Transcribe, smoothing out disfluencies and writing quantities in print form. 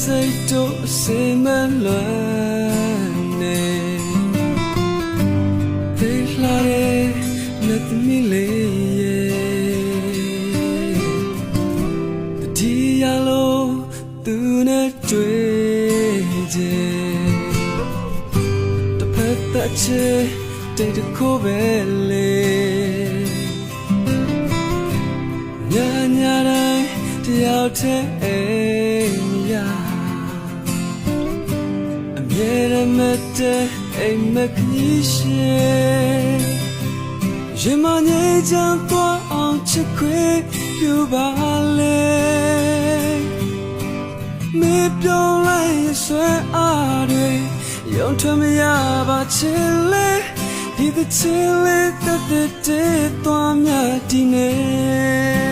စိတ်တို့အစင်မလွမ်းနေဖေးလာတဲ့လက်သမီးလေးရဲ့ဒီရလို့သူနဲ့တွေ့ကြတစ်ဖက်သက်ချေတိတ်တခိုးပဲလေညတိုင်းတယောက်တည်းအိမ်ရအမြဲတမ်းမတည်းအိမ်မကြီးရှိရင်မငြိမ်းချမ်းသွားအောင်ချစ်ခွေပြုပါလေမေပြောင်းလိုက်ရဆွဲအားတွေရုံထွက်မရပါချစ်လေဒီthe chilly that the day သွားမြဒီနေ